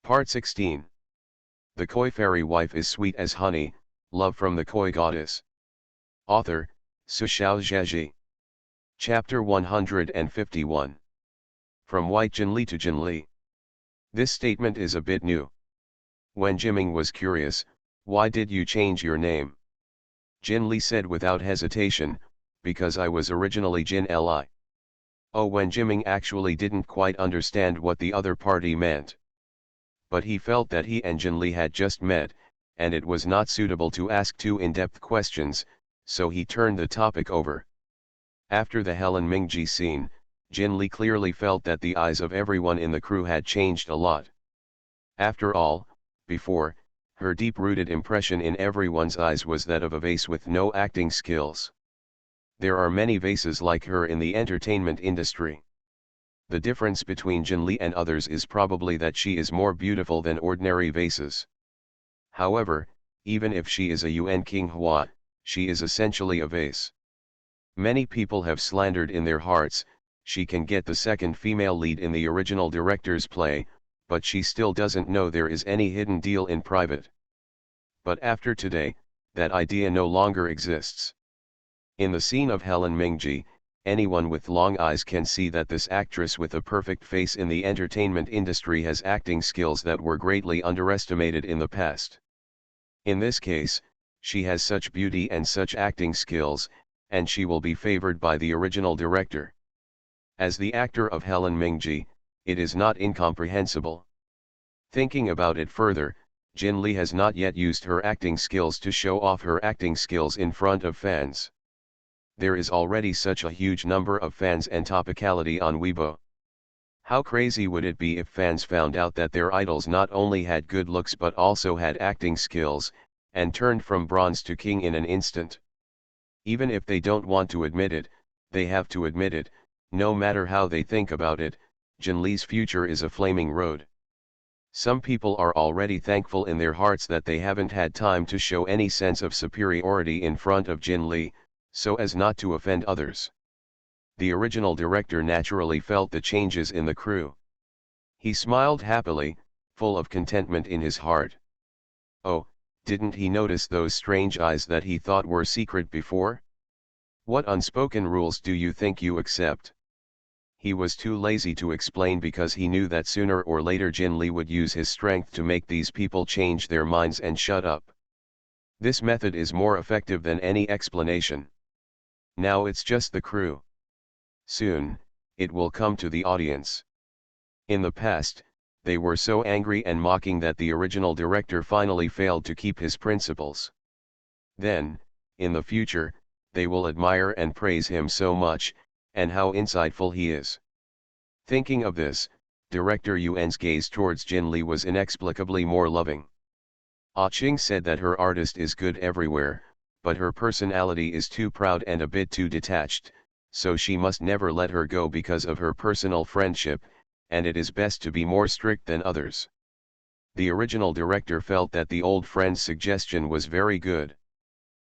Part 16. The Koi Fairy Wife is Sweet as Honey, Love from the Koi Goddess. Author, Su Xiaozheji. Chapter 151. From White Jinli to Jinli. This statement is a bit new. When Jiming was curious, "Why did you change your name?" Jinli said without hesitation, "Because I was originally Jin Li." Oh, when Jiming actually didn't quite understand what the other party meant. But he felt that he and Jinli had just met, and it was not suitable to ask too in-depth questions, so he turned the topic over. After the Helen Mingji scene, Jinli clearly felt that the eyes of everyone in the crew had changed a lot. After all, before, her deep-rooted impression in everyone's eyes was that of a vase with no acting skills. There are many vases like her in the entertainment industry. The difference between Jinli and others is probably that she is more beautiful than ordinary vases. However, even if she is a Yuan King Hua, she is essentially a vase. Many people have slandered in their hearts, she can get the second female lead in the original director's play, but she still doesn't know there is any hidden deal in private. But after today, that idea no longer exists. In the scene of Helen Mingji, anyone with long eyes can see that this actress with a perfect face in the entertainment industry has acting skills that were greatly underestimated in the past. In this case, she has such beauty and such acting skills, and she will be favored by the original director. As the actor of Helen Mingji, it is not incomprehensible. Thinking about it further, Jinli has not yet used her acting skills to show off her acting skills in front of fans. There is already such a huge number of fans and topicality on Weibo. How crazy would it be if fans found out that their idols not only had good looks but also had acting skills, and turned from bronze to king in an instant? Even if they don't want to admit it, they have to admit it. No matter how they think about it, Jinli's future is a flaming road. Some people are already thankful in their hearts that they haven't had time to show any sense of superiority in front of Jinli, so as not to offend others. The original director naturally felt the changes in the crew. He smiled happily, full of contentment in his heart. Oh, didn't he notice those strange eyes that he thought were secret before? What unspoken rules do you think you accept? He was too lazy to explain because he knew that sooner or later Jinli would use his strength to make these people change their minds and shut up. This method is more effective than any explanation. Now it's just the crew. Soon, it will come to the audience. In the past, they were so angry and mocking that the original director finally failed to keep his principles. Then, in the future, they will admire and praise him so much, and how insightful he is. Thinking of this, Director Yuan's gaze towards Jinli was inexplicably more loving. Ah Ching said that her artist is good everywhere, but her personality is too proud and a bit too detached, so she must never let her go because of her personal friendship, and it is best to be more strict than others. The original director felt that the old friend's suggestion was very good.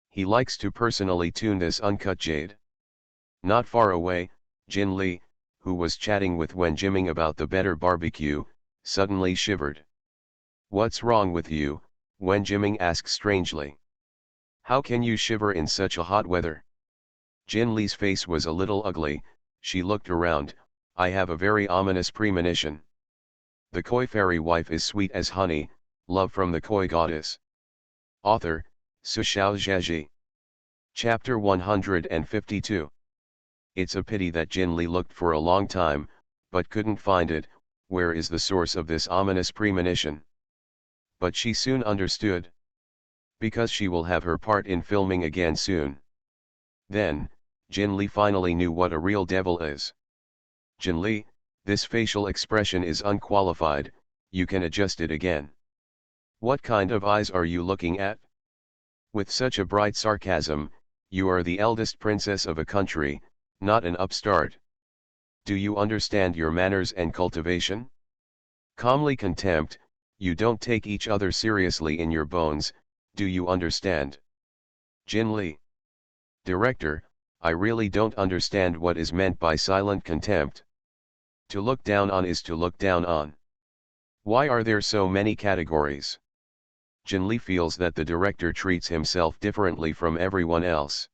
He likes to personally tune this uncut jade. Not far away, Jinli, who was chatting with Wen Jiming about the better barbecue, suddenly shivered. "What's wrong with you?" Wen Jiming asked strangely. "How can you shiver in such a hot weather?" Jinli's face was a little ugly. She looked around. "I have a very ominous premonition. The Koi Fairy Wife is sweet as honey, love from the Koi Goddess." Author, Su Xiaozheji. Chapter 152. It's a pity that Jinli looked for a long time, but couldn't find it. Where is the source of this ominous premonition? But she soon understood. Because she will have her part in filming again soon. Then, Jinli finally knew what a real devil is. "Jinli, this facial expression is unqualified, you can adjust it again. What kind of eyes are you looking at? With such a bright sarcasm, you are the eldest princess of a country, not an upstart. Do you understand your manners and cultivation? Calmly contempt, you don't take each other seriously in your bones, do you understand?" Jinli. Director, I really don't understand what is meant by silent contempt. To look down on is to look down on. Why are there so many categories? Jinli feels that the director treats himself differently from everyone else.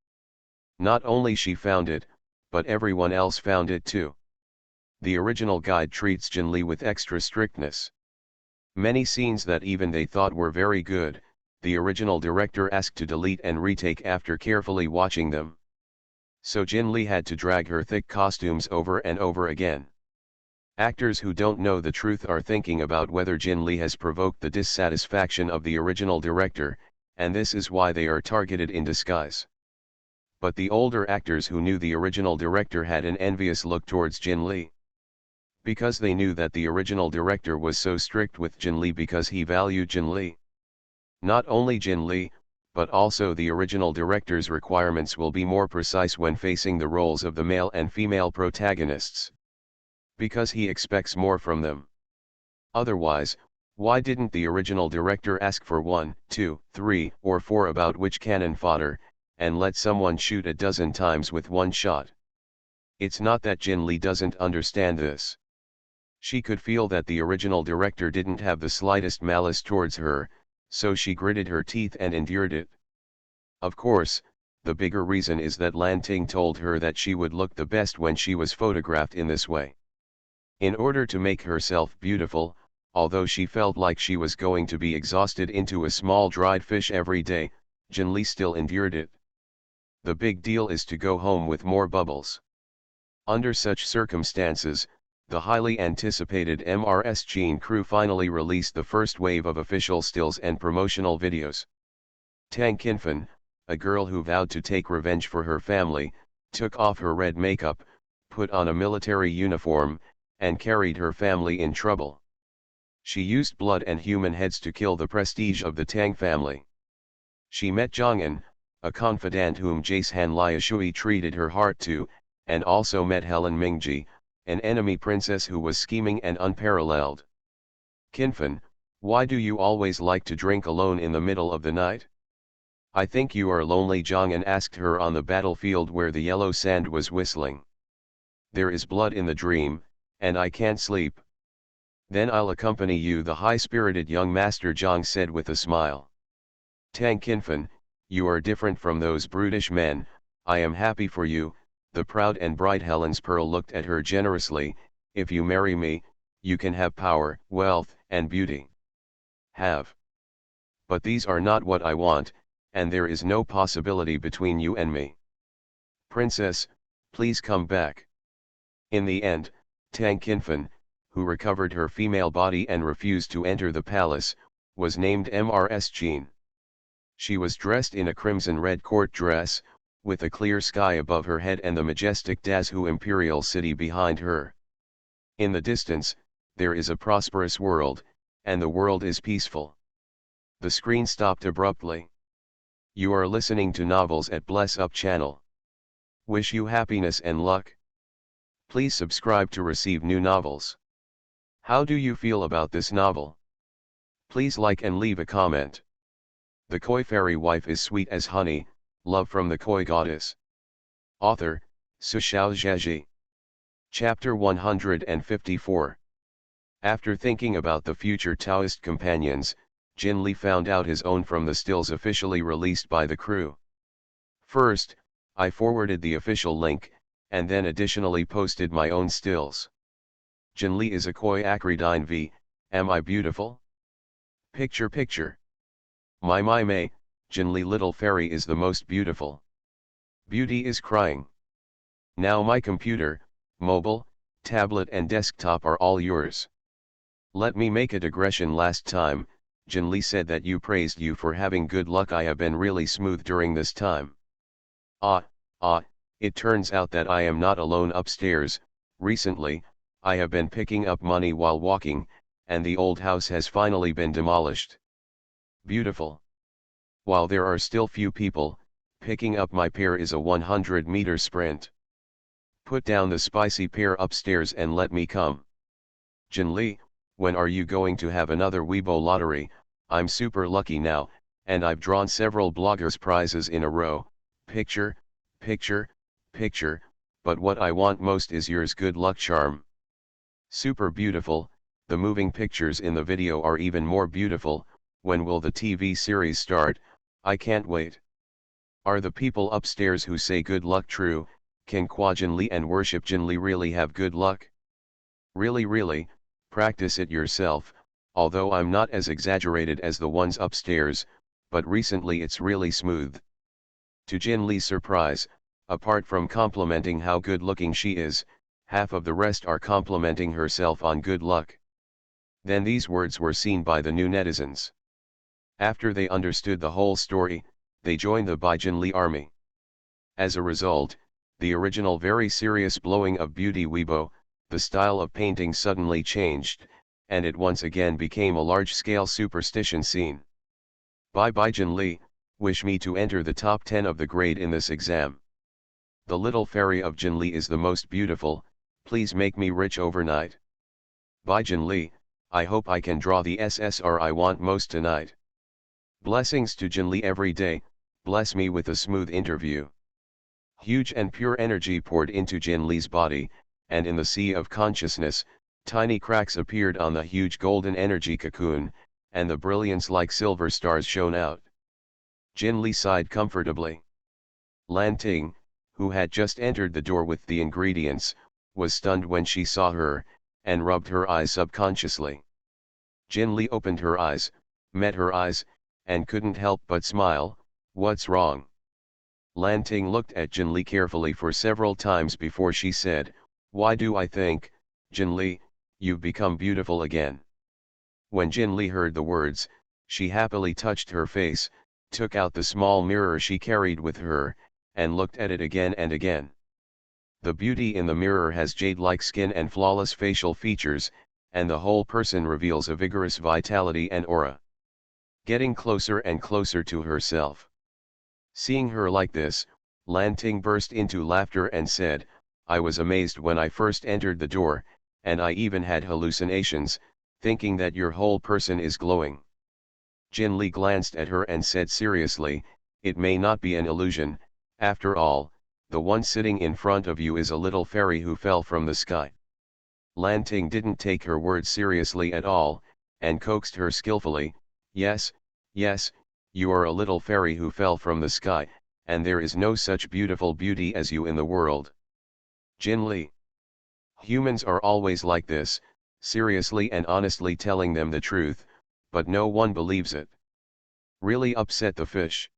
Not only she found it, but everyone else found it too. The original guide treats Jinli with extra strictness. Many scenes that even they thought were very good, the original director asked to delete and retake after carefully watching them. So Jinli had to drag her thick costumes over and over again. Actors who don't know the truth are thinking about whether Jinli has provoked the dissatisfaction of the original director, and this is why they are targeted in disguise. But the older actors who knew the original director had an envious look towards Jinli. Because they knew that the original director was so strict with Jinli because he valued Jinli. Not only Jinli, but also the original director's requirements will be more precise when facing the roles of the male and female protagonists. Because he expects more from them. Otherwise, why didn't the original director ask for 1, 2, 3, or 4 about which cannon fodder, and let someone shoot a dozen times with one shot? It's not that Jinli doesn't understand this. She could feel that the original director didn't have the slightest malice towards her, so she gritted her teeth and endured it. Of course, the bigger reason is that Lan Ting told her that she would look the best when she was photographed in this way. In order to make herself beautiful, although she felt like she was going to be exhausted into a small dried fish every day, Jinli still endured it. The big deal is to go home with more bubbles. Under such circumstances, the highly anticipated MRS Gene crew finally released the first wave of official stills and promotional videos. Tang Qinfen, a girl who vowed to take revenge for her family, took off her red makeup, put on a military uniform, and carried her family in trouble. She used blood and human heads to kill the prestige of the Tang family. She met Zhong'an, a confidant whom Jace Han Liashui treated her heart to, and also met Helen Mingji, an enemy princess who was scheming and unparalleled. Qinfen, why do you always like to drink alone in the middle of the night? I think you are lonely, Zhong'an asked her on the battlefield where the yellow sand was whistling. There is blood in the dream, and I can't sleep. Then I'll accompany you, the high-spirited young master Zhang said with a smile. Tang Qinfen, you are different from those brutish men, I am happy for you. The proud and bright Helen's Pearl looked at her generously. If you marry me, you can have power, wealth, and beauty. Have. But these are not what I want, and there is no possibility between you and me. Princess, please come back. In the end, Tang Qinfen, who recovered her female body and refused to enter the palace, was named MRS Jean. She was dressed in a crimson-red court dress, with a clear sky above her head and the majestic Dazhu imperial city behind her. In the distance, there is a prosperous world, and the world is peaceful. The screen stopped abruptly. You are listening to Novels at Bless Up channel. Wish you happiness and luck. Please subscribe to receive new novels. How do you feel about this novel? Please like and leave a comment. The Koi Fairy Wife is sweet as honey, love from the Koi Goddess. Author, Su Xiaozheji. Chapter 154. After thinking about the future Taoist companions, Jin Li found out his own from the stills officially released by the crew. First, I forwarded the official link, and then additionally posted my own stills. Jin Li is a Koi Acridine V, am I beautiful? Picture. My May, Jin Li little fairy is the most beautiful. Beauty is crying. Now my computer, mobile, tablet and desktop are all yours. Let me make a digression. Last time, Jin Li said that you praised you for having good luck. I have been really smooth during this time. It turns out that I am not alone upstairs. Recently, I have been picking up money while walking, and the old house has finally been demolished. Beautiful. While there are still few people, picking up my pear is a 100-meter sprint. Put down the spicy pear upstairs and let me come. Jin Li, when are you going to have another Weibo lottery? I'm super lucky now, and I've drawn several bloggers prizes in a row. Picture, but what I want most is yours. Good luck charm. Super beautiful, The moving pictures in the video are even more beautiful. When will the TV series start? I can't wait. Are the people upstairs who say good luck true? Can Jinli and worship Jinli really have good luck? Really, practice it yourself, although I'm not as exaggerated as the ones upstairs, but recently it's really smooth. To Jinli's surprise, apart from complimenting how good looking she is, half of the rest are complimenting herself on good luck. Then these words were seen by the new netizens. After they understood the whole story, they joined the Jinli army. As a result, the original very serious blowing of Beauty Weibo, the style of painting suddenly changed, and it once again became a large-scale superstition scene. Bye Jinli, wish me to enter the top 10 of the grade in this exam. The little fairy of Jinli is the most beautiful, please make me rich overnight. Bye Jinli, I hope I can draw the SSR I want most tonight. Blessings to Jinli every day, bless me with a smooth interview. Huge and pure energy poured into Jinli's body, and in the sea of consciousness, tiny cracks appeared on the huge golden energy cocoon, and the brilliance like silver stars shone out. Jinli sighed comfortably. Lan Ting, who had just entered the door with the ingredients, was stunned when she saw her, and rubbed her eyes subconsciously. Jinli opened her eyes, met her eyes, and couldn't help but smile. What's wrong? Lan Ting looked at Jinli carefully for several times before she said, why do I think, Jinli, you've become beautiful again? When Jinli heard the words, she happily touched her face, took out the small mirror she carried with her, and looked at it again and again. The beauty in the mirror has jade-like skin and flawless facial features, and the whole person reveals a vigorous vitality and aura. Getting closer and closer to herself. Seeing her like this, Lan Ting burst into laughter and said, I was amazed when I first entered the door, and I even had hallucinations, thinking that your whole person is glowing. Jinli glanced at her and said seriously, it may not be an illusion, after all, the one sitting in front of you is a little fairy who fell from the sky. Lan Ting didn't take her words seriously at all, and coaxed her skillfully, yes, you are a little fairy who fell from the sky, and there is no such beautiful beauty as you in the world. Jinli. Humans are always like this, seriously and honestly telling them the truth, but no one believes it. Really upset the fish.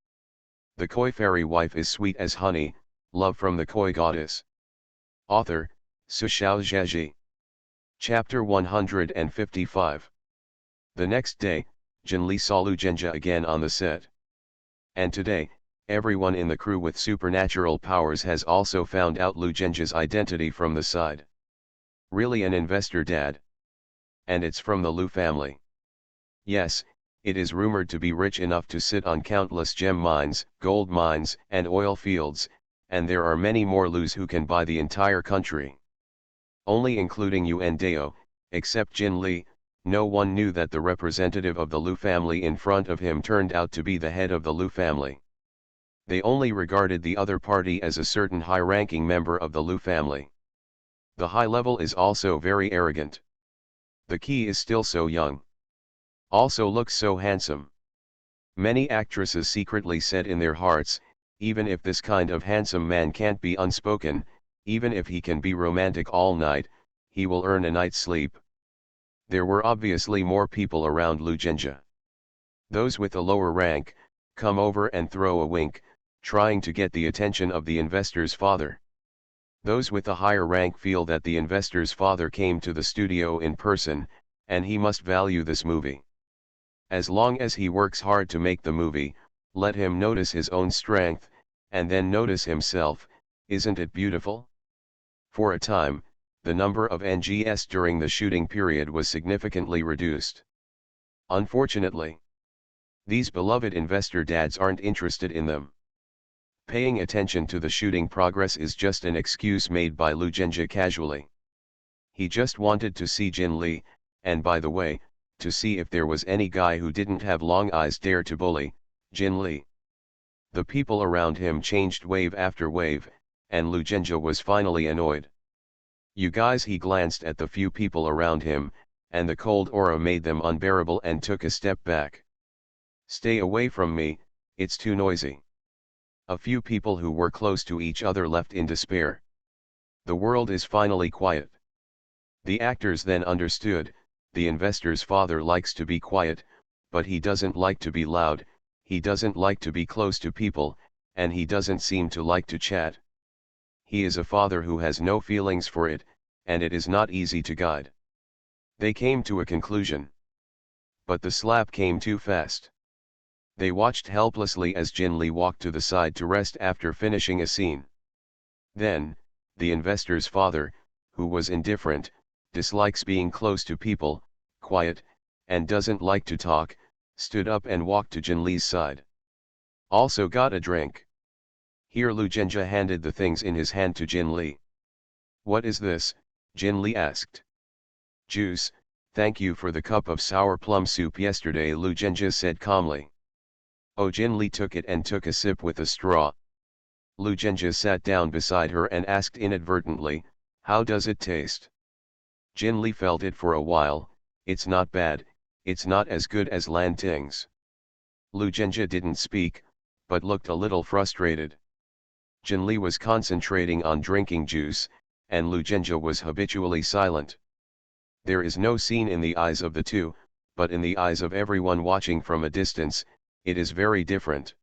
The koi fairy wife is sweet as honey, love from the koi goddess. Author, Sushao Zhaji. Chapter 155. The next day, Jinli saw Lu Zhenjia again on the set. And today, everyone in the crew with supernatural powers has also found out Lu Zhenjia's identity from the side. Really an investor dad. And it's from the Lu family. Yes, it is rumored to be rich enough to sit on countless gem mines, gold mines, and oil fields, and there are many more Lus who can buy the entire country. Only including Yuan Dao, except Jinli, no one knew that the representative of the Lu family in front of him turned out to be the head of the Lu family. They only regarded the other party as a certain high-ranking member of the Lu family. The high level is also very arrogant. The key is still so young. Also looks so handsome. Many actresses secretly said in their hearts, even if this kind of handsome man can't be unspoken, even if he can be romantic all night, he will earn a night's sleep. There were obviously more people around Lu Zhenjia. Those with a lower rank, come over and throw a wink, trying to get the attention of the investor's father. Those with a higher rank feel that the investor's father came to the studio in person, and he must value this movie. As long as he works hard to make the movie, let him notice his own strength, and then notice himself, isn't it beautiful? For a time, the number of NGS during the shooting period was significantly reduced. Unfortunately, these beloved investor dads aren't interested in them. Paying attention to the shooting progress is just an excuse made by Lu Zhenjia casually. He just wanted to see Jinli, and by the way, to see if there was any guy who didn't have long eyes dare to bully Jinli. The people around him changed wave after wave, and Lu Zhenjia was finally annoyed. You guys, he glanced at the few people around him, and the cold aura made them unbearable and took a step back. "Stay away from me, it's too noisy." A few people who were close to each other left in despair. The world is finally quiet. The actors then understood, the investor's father likes to be quiet, but he doesn't like to be loud, he doesn't like to be close to people, and he doesn't seem to like to chat. He is a father who has no feelings for it, and it is not easy to guide. They came to a conclusion. But the slap came too fast. They watched helplessly as Jin Lee walked to the side to rest after finishing a scene. Then, the investor's father, who was indifferent, dislikes being close to people, quiet, and doesn't like to talk, stood up and walked to Jin Lee's side. "Also got a drink?" Here Lu Zhenjie handed the things in his hand to Jin Lee. "What is this?" Jin Lee asked. "Juice, thank you for the cup of sour plum soup yesterday," Lu Zhenjie said calmly. Oh, Jin Lee took it and took a sip with a straw. Lu Zhenjie sat down beside her and asked inadvertently, "How does it taste?" Jin Lee felt it for a while. "It's not bad, it's not as good as Lan Ting's." Lu Zhenjie didn't speak, but looked a little frustrated. Jin Lee was concentrating on drinking juice, and Lu Zhenjie was habitually silent. There is no scene in the eyes of the two, but in the eyes of everyone watching from a distance, it is very different.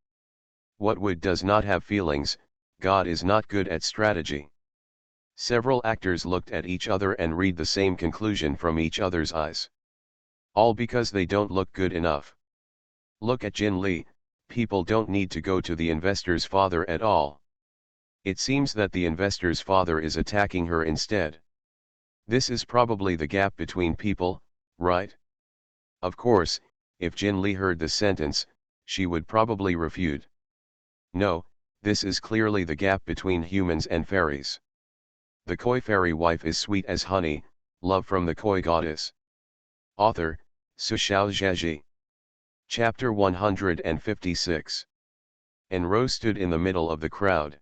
What wood does not have feelings, God is not good at strategy. Several actors looked at each other and read the same conclusion from each other's eyes. All because they don't look good enough. Look at Jin Lee, people don't need to go to the investor's father at all. It seems that the investor's father is attacking her instead. This is probably the gap between people, right? Of course, if Jin Lee heard the sentence, she would probably refute. No, this is clearly the gap between humans and fairies. The koi fairy wife is sweet as honey, love from the koi goddess. Author, Sushao Zheji. Chapter 156. Enro stood in the middle of the crowd.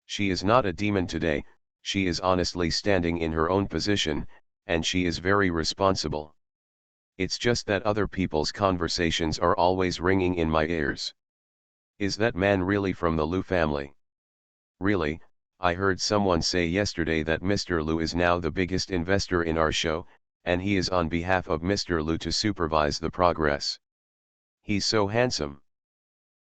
She is not a demon today, she is honestly standing in her own position, and she is very responsible. It's just that other people's conversations are always ringing in my ears. Is that man really from the Lu family? Really, I heard someone say yesterday that Mr. Lu is now the biggest investor in our show, and he is on behalf of Mr. Lu to supervise the progress. He's so handsome.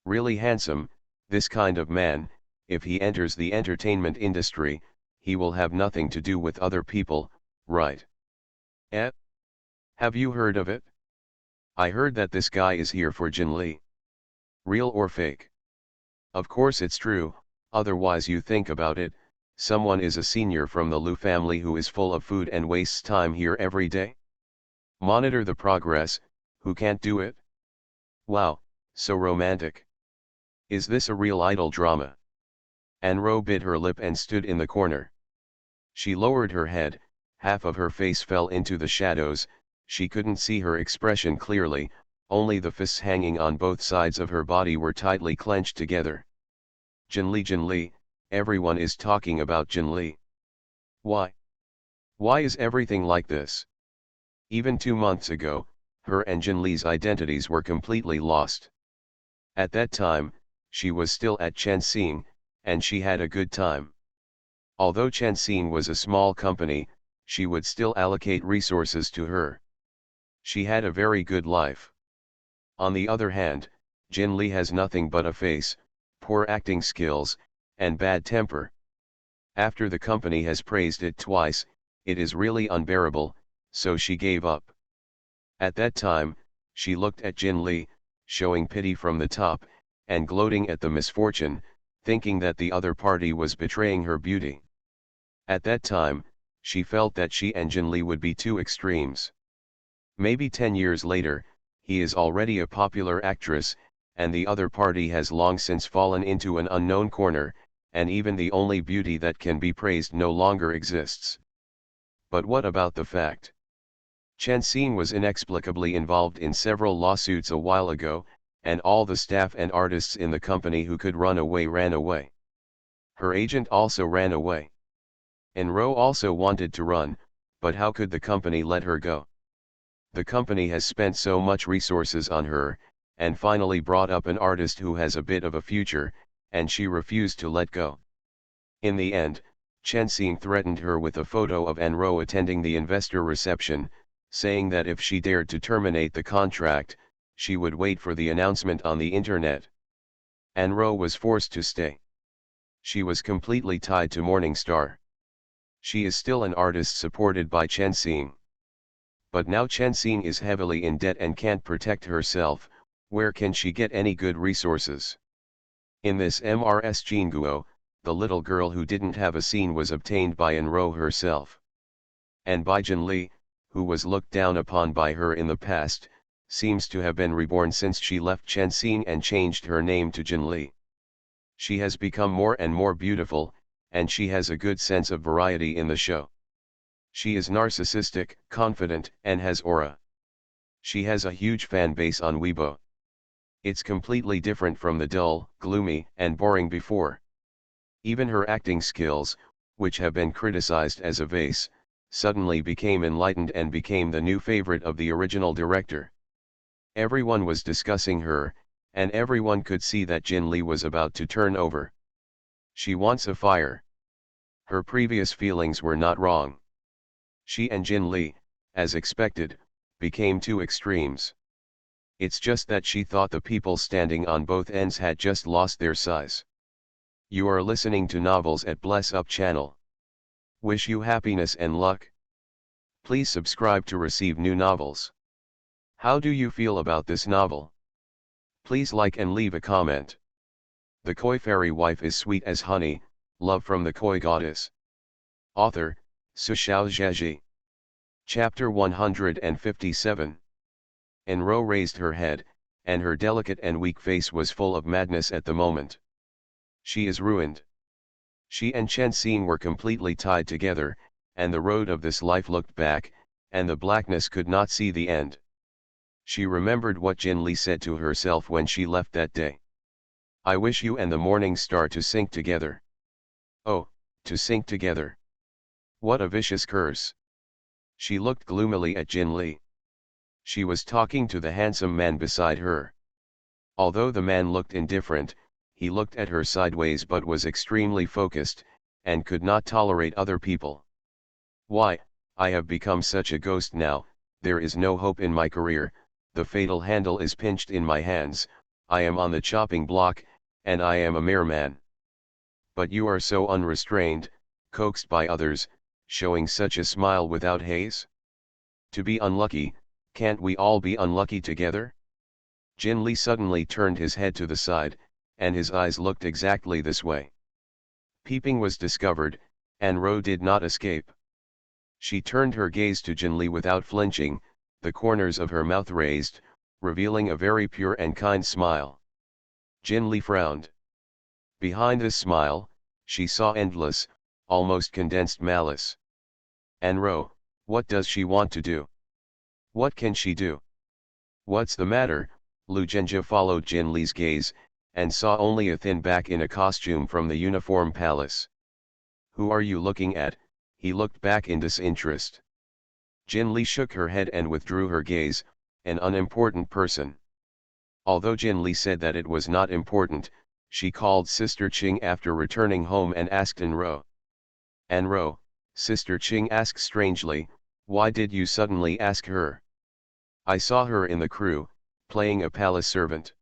Really handsome, this kind of man, if he enters the entertainment industry, he will have nothing to do with other people, right? Eh? Have you heard of it? I heard that this guy is here for Jin Lee. Real or fake? Of course it's true, otherwise you think about it, someone is a senior from the Lu family who is full of food and wastes time here every day. Monitor the progress, who can't do it? Wow, so romantic. Is this a real idol drama? Anro bit her lip and stood in the corner. She lowered her head, half of her face fell into the shadows, she couldn't see her expression clearly, only the fists hanging on both sides of her body were tightly clenched together. Jin Lee, everyone is talking about Jin Lee. Why? Why is everything like this? Even 2 months ago, her and Jin Lee's identities were completely lost. At that time, she was still at Chensing, and she had a good time. Although Chensing was a small company, she would still allocate resources to her. She had a very good life. On the other hand, Jin Lee has nothing but a face, poor acting skills, and bad temper. After the company has praised it twice, it is really unbearable, so she gave up. At that time, she looked at Jin Lee, showing pity from the top, and gloating at the misfortune, thinking that the other party was betraying her beauty. At that time, she felt that she and Jin Lee would be two extremes. Maybe 10 years later, he is already a popular actress, and the other party has long since fallen into an unknown corner, and even the only beauty that can be praised no longer exists. But what about the fact? Chensing was inexplicably involved in several lawsuits a while ago, and all the staff and artists in the company who could run away ran away. Her agent also ran away. Enro also wanted to run, but how could the company let her go? The company has spent so much resources on her, and finally brought up an artist who has a bit of a future, and she refused to let go. In the end, Chen Xing threatened her with a photo of Anro attending the investor reception, saying that if she dared to terminate the contract, she would wait for the announcement on the internet. Anro was forced to stay. She was completely tied to Morningstar. She is still an artist supported by Chen Xing. But now Chen Xing is heavily in debt and can't protect herself. Where can she get any good resources? In this MRS Jinguo, the little girl who didn't have a scene was obtained by Anro herself. And Bai Jinli, who was looked down upon by her in the past, seems to have been reborn since she left Chen Xing and changed her name to Jinli. She has become more and more beautiful, and she has a good sense of variety in the show. She is narcissistic, confident, and has aura. She has a huge fan base on Weibo. It's completely different from the dull, gloomy, and boring before. Even her acting skills, which have been criticized as a vase, suddenly became enlightened and became the new favorite of the original director. Everyone was discussing her, and everyone could see that Jin Li was about to turn over. She wants a fire. Her previous feelings were not wrong. She and Jin Li, as expected, became two extremes. It's just that she thought the people standing on both ends had just lost their size. You are listening to Novels at Bless Up channel. Wish you happiness and luck. Please subscribe to receive new novels. How do you feel about this novel? Please like and leave a comment. The Koi Fairy Wife is sweet as honey, love from the Koi Goddess. Author, Su Xiaozhezhi. Chapter 157. Enro raised her head, and her delicate and weak face was full of madness at the moment. She is ruined. She and Chen Xing were completely tied together, and the road of this life looked back, and the blackness could not see the end. She remembered what Jin Li said to herself when she left that day. I wish you and the morning star to sink together. Oh, to sink together. What a vicious curse. She looked gloomily at Jin Li. She was talking to the handsome man beside her. Although the man looked indifferent, he looked at her sideways but was extremely focused, and could not tolerate other people. Why, I have become such a ghost now, there is no hope in my career, the fatal handle is pinched in my hands, I am on the chopping block, and I am a mere man. But you are so unrestrained, coaxed by others, showing such a smile without haze? To be unlucky, can't we all be unlucky together? Jin Li suddenly turned his head to the side, and his eyes looked exactly this way. Peeping was discovered, and Ro did not escape. She turned her gaze to Jin Li without flinching, the corners of her mouth raised, revealing a very pure and kind smile. Jin Li frowned. Behind this smile, she saw endless, almost condensed malice. Anro, what does she want to do? What can she do? What's the matter? Lu Zhenjia followed Jin Li's gaze, and saw only a thin back in a costume from the uniform palace. Who are you looking at? He looked back in disinterest. Jin Li shook her head and withdrew her gaze, an unimportant person. Although Jin Li said that it was not important, she called Sister Qing after returning home and asked Anro. Anro, Sister Qing asked strangely, why did you suddenly ask her? I saw her in the crew, playing a palace servant.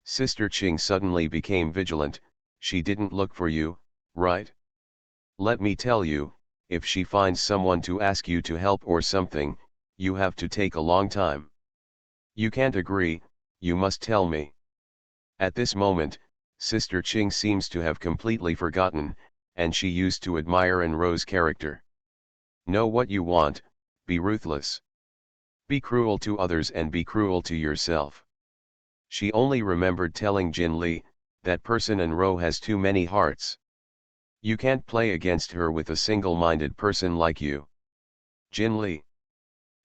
Sister Qing suddenly became vigilant, she didn't look for you, right? Let me tell you, if she finds someone to ask you to help or something, you have to take a long time. You can't agree, you must tell me. At this moment, Sister Qing seems to have completely forgotten, and she used to admire Anro's character. Know what you want, be ruthless. Be cruel to others and be cruel to yourself. She only remembered telling Jin Li, that person Anro has too many hearts. You can't play against her with a single-minded person like you. Jin Li.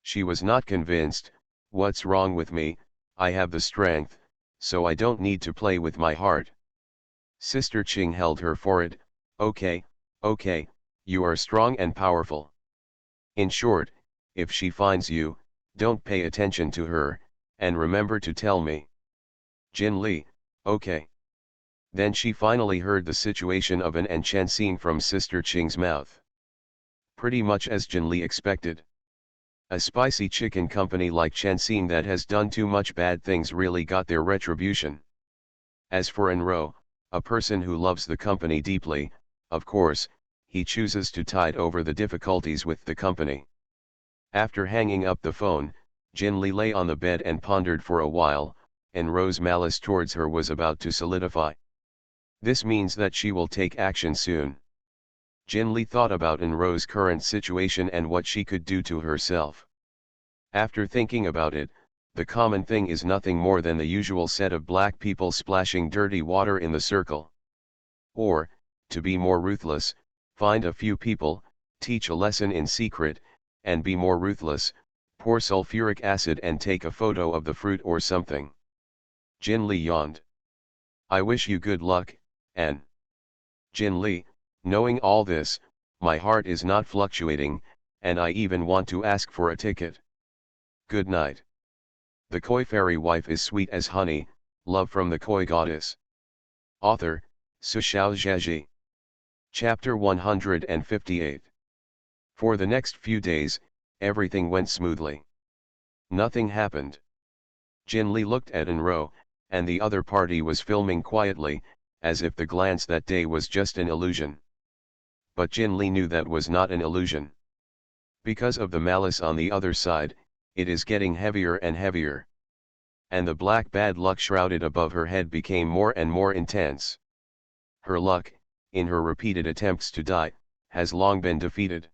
She was not convinced, what's wrong with me, I have the strength, so I don't need to play with my heart. Sister Qing held her forehead, okay, you are strong and powerful. In short, if she finds you, Don't pay attention to her, and remember to tell me. Jin Lee, okay. Then she finally heard the situation of An and Chen Xin from Sister Qing's mouth. Pretty much as Jin Lee expected. A spicy chicken company like Chen Xin that has done too much bad things really got their retribution. As for Enro, a person who loves the company deeply, of course, he chooses to tide over the difficulties with the company. After hanging up the phone, Jin Lee lay on the bed and pondered for a while, and Ro's malice towards her was about to solidify. This means that she will take action soon. Jin Lee thought about Enro's current situation and what she could do to herself. After thinking about it, the common thing is nothing more than the usual set of black people splashing dirty water in the circle. Or, to be more ruthless, find a few people, teach a lesson in secret, and be more ruthless, pour sulfuric acid and take a photo of the fruit or something. Jin Lee yawned. I wish you good luck, An. Jin Lee, knowing all this, my heart is not fluctuating, and I even want to ask for a ticket. Good night. The Koi Fairy Wife is Sweet as Honey, Love from the Koi Goddess. Author, Su Xiaozheji. Chapter 158. For the next few days, everything went smoothly. Nothing happened. Jin Lee looked at Enro, and the other party was filming quietly, as if the glance that day was just an illusion. But Jin Lee knew that was not an illusion. Because of the malice on the other side, it is getting heavier and heavier. And the black bad luck shrouded above her head became more and more intense. Her luck, in her repeated attempts to die, has long been defeated.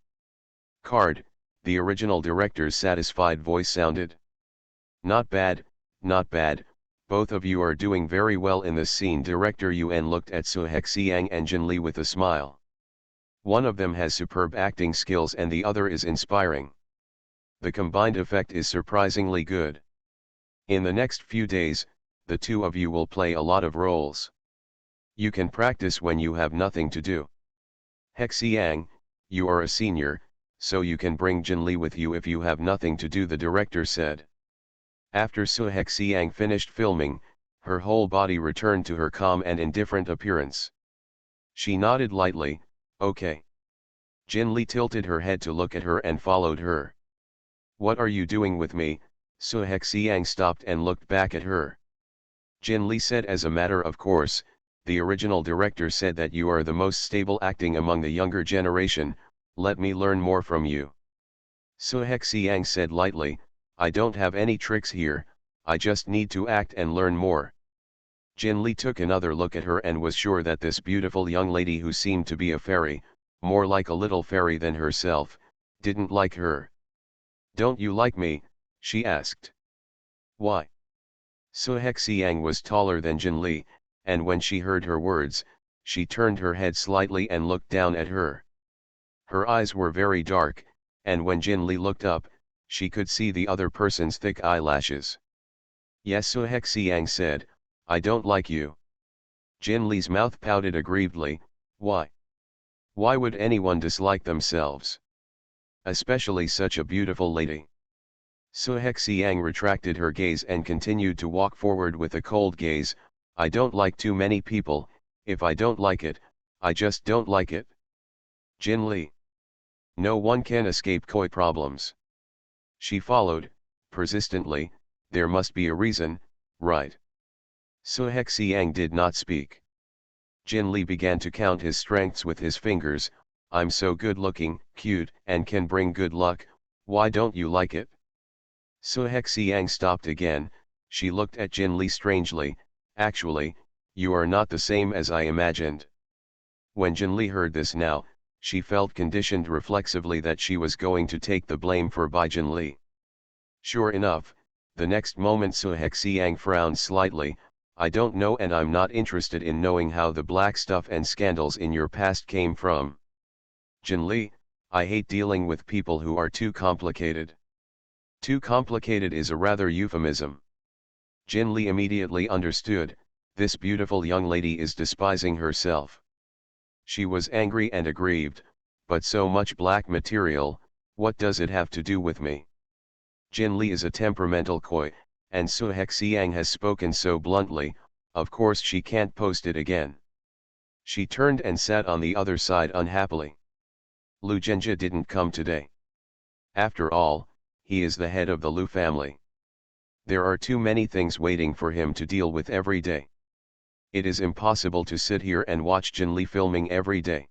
Card, the original director's satisfied voice sounded. Not bad, not bad, both of you are doing very well in this scene. Director Yuan looked at Su Hexiang and Jin Lee with a smile. One of them has superb acting skills and the other is inspiring. The combined effect is surprisingly good. In the next few days, the two of you will play a lot of roles. You can practice when you have nothing to do. Hexiang, you are a senior, so you can bring Jin Lee with you if you have nothing to do, the director said. After Su Hexiang finished filming, her whole body returned to her calm and indifferent appearance. She nodded lightly, okay. Jin Lee tilted her head to look at her and followed her. What are you doing with me? Su Hexiang stopped and looked back at her. Jin Lee said, as a matter of course, the original director said that you are the most stable acting among the younger generation, let me learn more from you. Su Hexiang said lightly, I don't have any tricks here, I just need to act and learn more. Jin Lee took another look at her and was sure that this beautiful young lady, who seemed to be a fairy, more like a little fairy than herself, didn't like her. Don't you like me? She asked. Why? Su Hexiang was taller than Jin Lee, and when she heard her words, she turned her head slightly and looked down at her. Her eyes were very dark, and when Jin Lee looked up, she could see the other person's thick eyelashes. Yes, Su Hexiang said, I don't like you. Jin Lee's mouth pouted aggrievedly, why? Why would anyone dislike themselves? Especially such a beautiful lady. Su Hexiang retracted her gaze and continued to walk forward with a cold gaze, I don't like too many people, if I don't like it, I just don't like it. Jin Lee. No one can escape koi problems. She followed, persistently, there must be a reason, right? Su Hexiang did not speak. Jin Lee began to count his strengths with his fingers, I'm so good looking, cute, and can bring good luck, why don't you like it? Su Hexiang stopped again, she looked at Jin Lee strangely, actually, you are not the same as I imagined. When Jin Lee heard this now, she felt conditioned reflexively that she was going to take the blame for by Jin Lee. Sure enough, the next moment Su Hexiang frowned slightly, I don't know and I'm not interested in knowing how the black stuff and scandals in your past came from. Jin Lee, I hate dealing with people who are too complicated. Too complicated is a rather euphemism. Jin Lee immediately understood, this beautiful young lady is despising herself. She was angry and aggrieved, but so much black material, what does it have to do with me? Jin Li is a temperamental koi, and Su Hexiang has spoken so bluntly, of course she can't post it again. She turned and sat on the other side unhappily. Lu Zhenjie didn't come today. After all, he is the head of the Lu family. There are too many things waiting for him to deal with every day. It is impossible to sit here and watch Jin Li filming every day.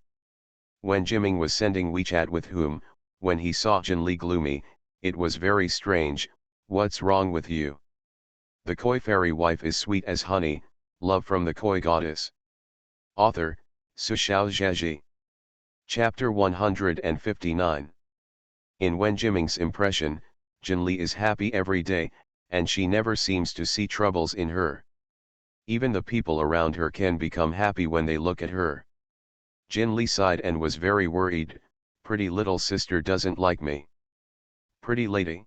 When Jiming was sending WeChat with whom, when he saw Jin Li gloomy, it was very strange. What's wrong with you? The koi fairy wife is sweet as honey, love from the koi goddess. Author, Su Xiaozhezhi. Chapter 159. In Wen Jiming's impression, Jin Li is happy every day, and she never seems to see troubles in her. Even the people around her can become happy when they look at her. Jin Li sighed and was very worried. Pretty little sister doesn't like me. Pretty lady.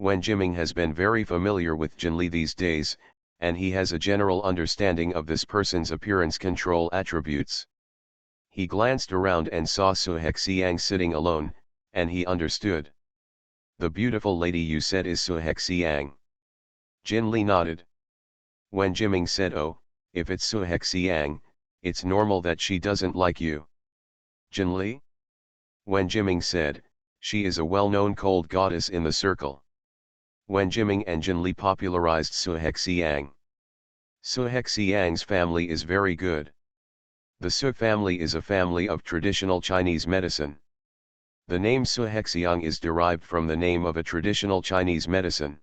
Wen Jiming has been very familiar with Jin Li these days, and he has a general understanding of this person's appearance control attributes. He glanced around and saw Su Hexiang sitting alone, and he understood. The beautiful lady you said is Su Hexiang. Jin Li nodded. Wen Jiming said, oh, if it's Su Hexiang, it's normal that she doesn't like you. Jin Li? Wen Jiming said, she is a well-known cold goddess in the circle. Wen Jiming and Jin Li popularized Su Hexiang. Su Hexiang's family is very good. The Su family is a family of traditional Chinese medicine. The name Su Hexiang is derived from the name of a traditional Chinese medicine.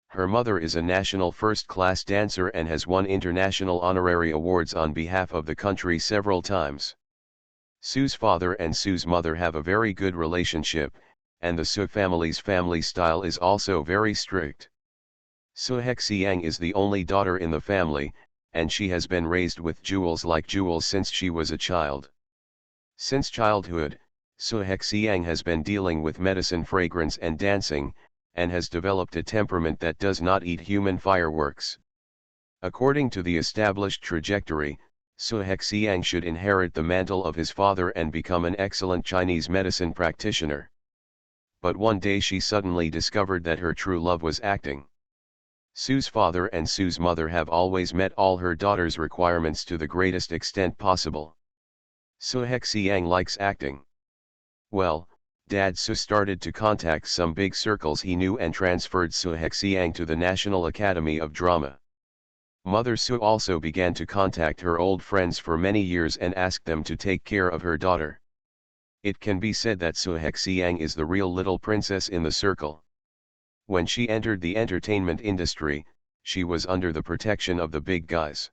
Her mother is a national first-class dancer and has won international honorary awards on behalf of the country several times. Su's father and Su's mother have a very good relationship, and the Su family's family style is also very strict. Su Hexiang is the only daughter in the family, and she has been raised with jewels like jewels since she was a child. Since childhood, Su Hexiang has been dealing with medicine, fragrance and dancing, and has developed a temperament that does not eat human fireworks. According to the established trajectory, Su Hexiang should inherit the mantle of his father and become an excellent Chinese medicine practitioner. But one day she suddenly discovered that her true love was acting. Su's father and Su's mother have always met all her daughter's requirements to the greatest extent possible. Su Hexiang likes acting. Well, Dad Su started to contact some big circles he knew and transferred Su Hexiang to the National Academy of Drama. Mother Su also began to contact her old friends for many years and ask them to take care of her daughter. It can be said that Su Hexiang is the real little princess in the circle. When she entered the entertainment industry, she was under the protection of the big guys.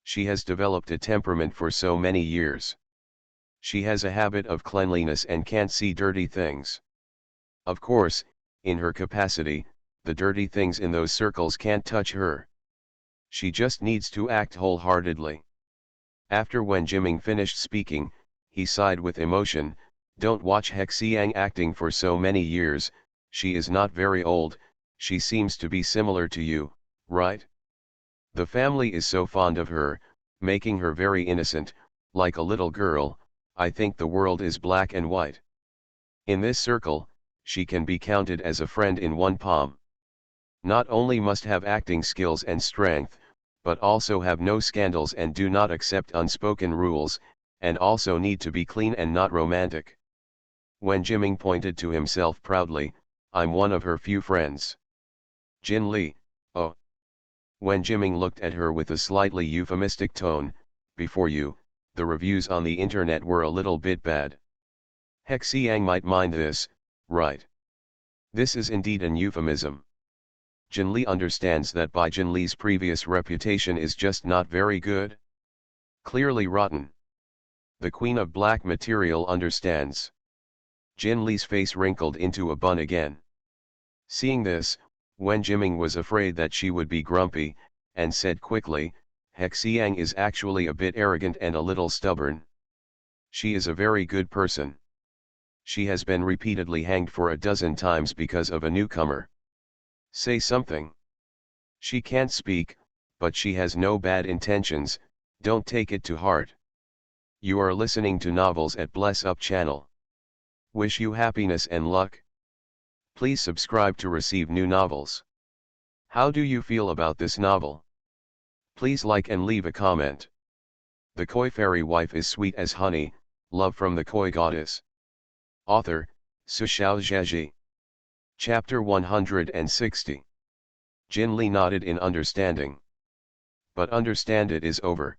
She has developed a temperament for so many years. She has a habit of cleanliness and can't see dirty things. Of course, in her capacity, the dirty things in those circles can't touch her. She just needs to act wholeheartedly. After Wen Jiming finished speaking, he sighed with emotion. Don't watch Hexiang acting for so many years, she is not very old, she seems to be similar to you, right? The family is so fond of her, making her very innocent, like a little girl. I think the world is black and white. In this circle, she can be counted as a friend in one palm. Not only must have acting skills and strength, but also have no scandals and do not accept unspoken rules, and also need to be clean and not romantic. Wen Jiming pointed to himself proudly, I'm one of her few friends. Jin Li, oh. Wen Jiming looked at her with a slightly euphemistic tone, before you, the reviews on the internet were a little bit bad. Hexiang might mind this, right? This is indeed an euphemism. Jin Li understands that by Jin Li's previous reputation is just not very good. Clearly rotten. The Queen of Black Material understands. Jin Li's face wrinkled into a bun again. Seeing this, Wen Jiming was afraid that she would be grumpy, and said quickly, Hexiang is actually a bit arrogant and a little stubborn. She is a very good person. She has been repeatedly hanged for a dozen times because of a newcomer. Say something. She can't speak, but she has no bad intentions, don't take it to heart. You are listening to novels at Bless Up channel. Wish you happiness and luck. Please subscribe to receive new novels. How do you feel about this novel? Please like and leave a comment. The Koi Fairy Wife is Sweet as Honey, Love from the Koi Goddess. Author, Su Xiaozhaji. Chapter 160. Jin Li nodded in understanding. But understand it is over.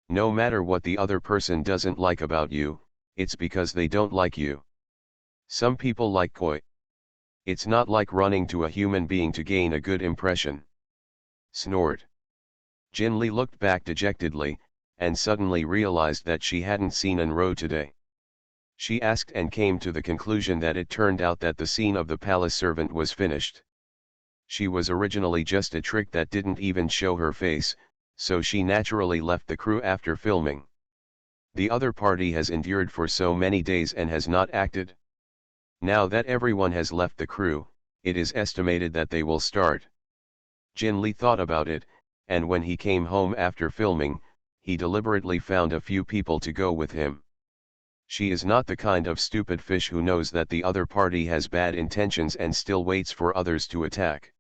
No matter what the other person doesn't like about you, it's because they don't like you. Some people like koi. It's not like running to a human being to gain a good impression. Snort. Jin Li looked back dejectedly, and suddenly realized that she hadn't seen Enro today. She asked and came to the conclusion that it turned out that the scene of the palace servant was finished. She was originally just a trick that didn't even show her face, so she naturally left the crew after filming. The other party has endured for so many days and has not acted. Now that everyone has left the crew, it is estimated that they will start. Jin Li thought about it, and when he came home after filming, he deliberately found a few people to go with him. She is not the kind of stupid fish who knows that the other party has bad intentions and still waits for others to attack.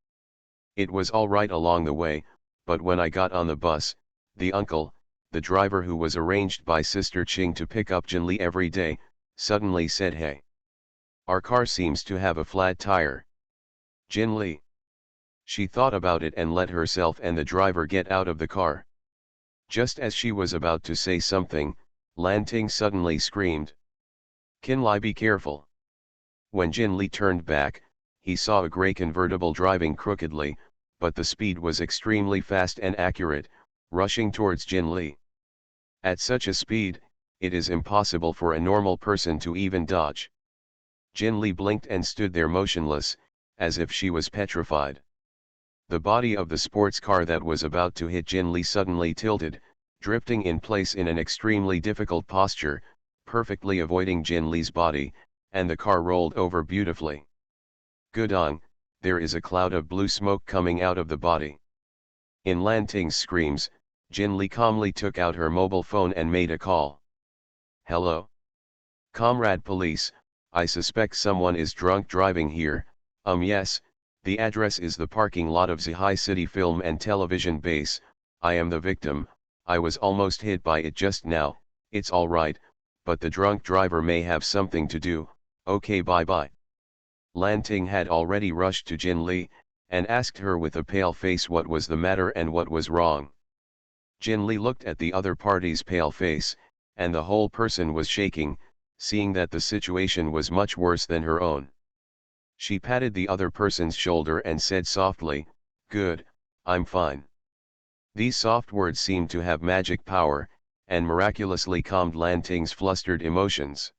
It was all right along the way, but when I got on the bus, the uncle, the driver who was arranged by Sister Ching to pick up Jin Li every day, suddenly said, "Hey, our car seems to have a flat tire." Jin Li. She thought about it and let herself and the driver get out of the car. Just as she was about to say something, Lan Ting suddenly screamed, "Kin Lai, be careful." When Jin Li turned back, he saw a grey convertible driving crookedly, but the speed was extremely fast and accurate, rushing towards Jin Li. At such a speed, it is impossible for a normal person to even dodge. Jin Li blinked and stood there motionless, as if she was petrified. The body of the sports car that was about to hit Jin Li suddenly tilted, drifting in place in an extremely difficult posture, perfectly avoiding Jin Li's body, and the car rolled over beautifully. Gudong, there is a cloud of blue smoke coming out of the body. In Lan Ting's screams, Jin Li calmly took out her mobile phone and made a call. "Hello? Comrade Police, I suspect someone is drunk driving here. Yes, the address is the parking lot of Zhai City Film and Television Base. I am the victim. I was almost hit by it just now. It's alright, but the drunk driver may have something to do. Okay, bye bye." Lan Ting had already rushed to Jin Li, and asked her with a pale face what was the matter and what was wrong. Jin Li looked at the other party's pale face, and the whole person was shaking, seeing that the situation was much worse than her own. She patted the other person's shoulder and said softly, "Good, I'm fine." These soft words seemed to have magic power, and miraculously calmed Lan Ting's flustered emotions.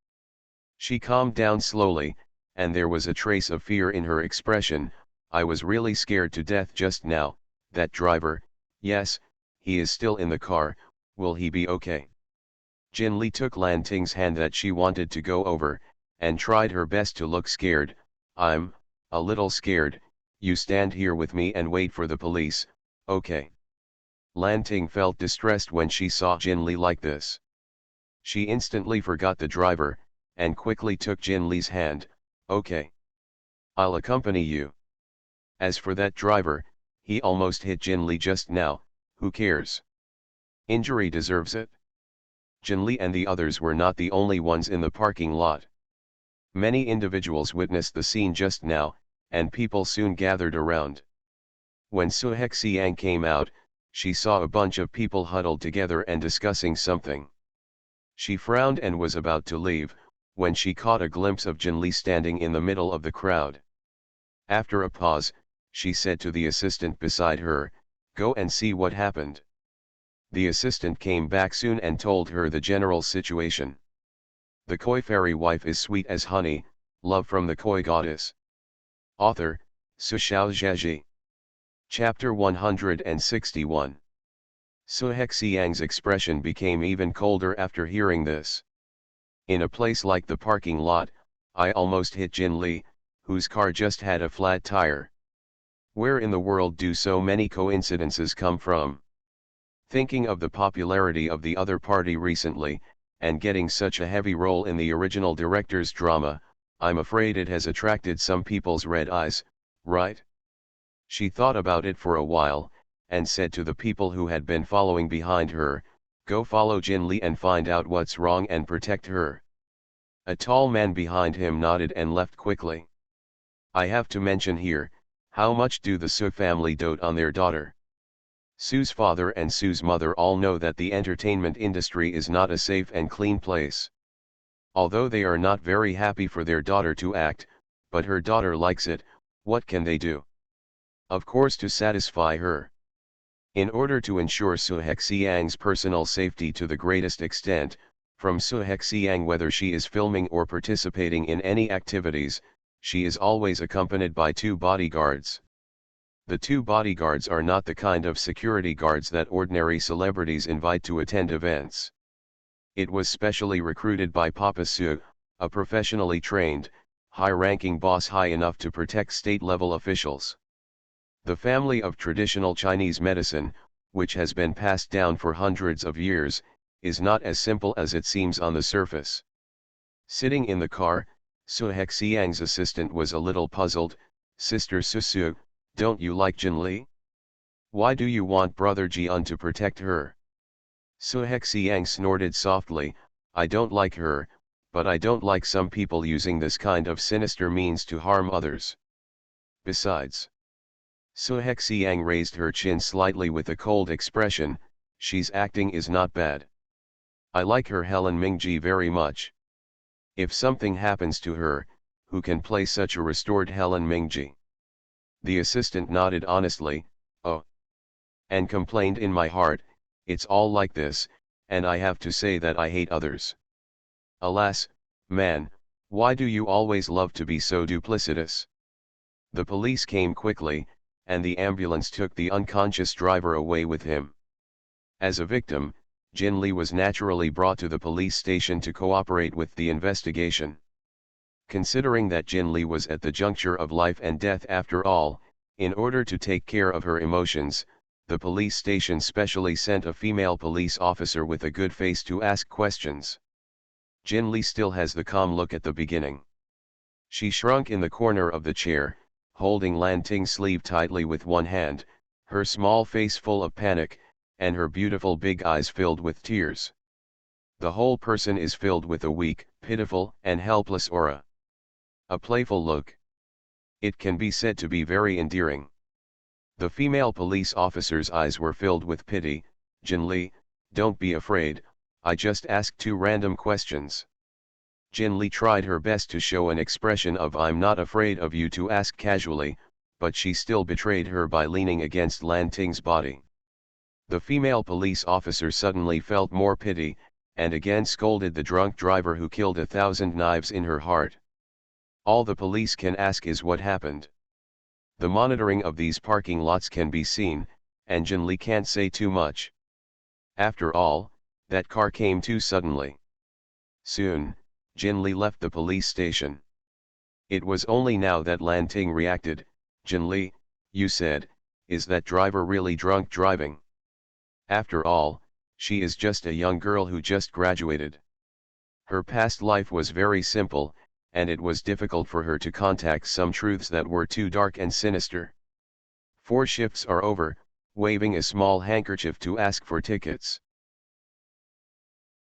She calmed down slowly, and there was a trace of fear in her expression. "I was really scared to death just now. That driver, yes, he is still in the car. Will he be okay?" Jin Li took Lan Ting's hand that she wanted to go over, and tried her best to look scared. "I'm a little scared. You stand here with me and wait for the police, okay?" Lan Ting felt distressed when she saw Jin Li like this. She instantly forgot the driver, and quickly took Jin Li's hand. "Okay. I'll accompany you. As for that driver, he almost hit Jin Li just now. Who cares? Injury deserves it." Jin Li and the others were not the only ones in the parking lot. Many individuals witnessed the scene just now, and people soon gathered around. When Su Hexiang came out, she saw a bunch of people huddled together and discussing something. She frowned and was about to leave, when she caught a glimpse of Jin Li standing in the middle of the crowd. After a pause, she said to the assistant beside her, "Go and see what happened." The assistant came back soon and told her the general situation. The Koi Fairy Wife is Sweet as Honey, Love from the Koi Goddess. Author, Su Xiaozhaji. Chapter 161. Su Hexiang's expression became even colder after hearing this. "In a place like the parking lot, I almost hit Jin Li, whose car just had a flat tire. Where in the world do so many coincidences come from?" Thinking of the popularity of the other party recently, and getting such a heavy role in the original director's drama, I'm afraid it has attracted some people's red eyes, right? She thought about it for a while, and said to the people who had been following behind her, "Go follow Jin Lee and find out what's wrong and protect her." A tall man behind him nodded and left quickly. I have to mention here, how much do the Su family dote on their daughter? Sue's father and Sue's mother all know that the entertainment industry is not a safe and clean place. Although they are not very happy for their daughter to act, but her daughter likes it, what can they do? Of course, to satisfy her. In order to ensure Su Hexiang's personal safety to the greatest extent, from Su Hexiang, whether she is filming or participating in any activities, she is always accompanied by 2 bodyguards. The 2 bodyguards are not the kind of security guards that ordinary celebrities invite to attend events. It was specially recruited by Papa Su, a professionally trained, high-ranking boss high enough to protect state-level officials. The family of traditional Chinese medicine, which has been passed down for hundreds of years, is not as simple as it seems on the surface. Sitting in the car, Su Hexiang's assistant was a little puzzled. "Sister Su, don't you like Jin Lee? Why do you want Brother Jian to protect her?" Su Hexiang snorted softly, "I don't like her, but I don't like some people using this kind of sinister means to harm others. Besides," Su Hexiang raised her chin slightly with a cold expression, "she's acting is not bad. I like her Helen Mingji very much. If something happens to her, who can play such a restored Helen Mingji?" The assistant nodded honestly, "Oh." And complained in my heart, "It's all like this, and I have to say that I hate others. Alas, man, why do you always love to be so duplicitous?" The police came quickly, and the ambulance took the unconscious driver away with him. As a victim, Jin Lee was naturally brought to the police station to cooperate with the investigation. Considering that Jin Lee was at the juncture of life and death after all, in order to take care of her emotions, the police station specially sent a female police officer with a good face to ask questions. Jin Lee still has the calm look at the beginning. She shrunk in the corner of the chair, holding Lan Ting's sleeve tightly with one hand, her small face full of panic, and her beautiful big eyes filled with tears. The whole person is filled with a weak, pitiful, and helpless aura. A playful look. It can be said to be very endearing. The female police officer's eyes were filled with pity. "Jin Lee, don't be afraid, I just asked 2 random questions." Jin Lee tried her best to show an expression of "I'm not afraid of you" to ask casually, but she still betrayed her by leaning against Lan Ting's body. The female police officer suddenly felt more pity, and again scolded the drunk driver who killed 1,000 knives in her heart. All the police can ask is what happened. The monitoring of these parking lots can be seen, and Jin Lee can't say too much. After all, that car came too suddenly. Soon, Jin Lee left the police station. It was only now that Lan Ting reacted. "Jin Lee, you said, is that driver really drunk driving? After all, she is just a young girl who just graduated. Her past life was very simple, and it was difficult for her to contact some truths that were too dark and sinister. 4 shifts are over," waving a small handkerchief to ask for tickets.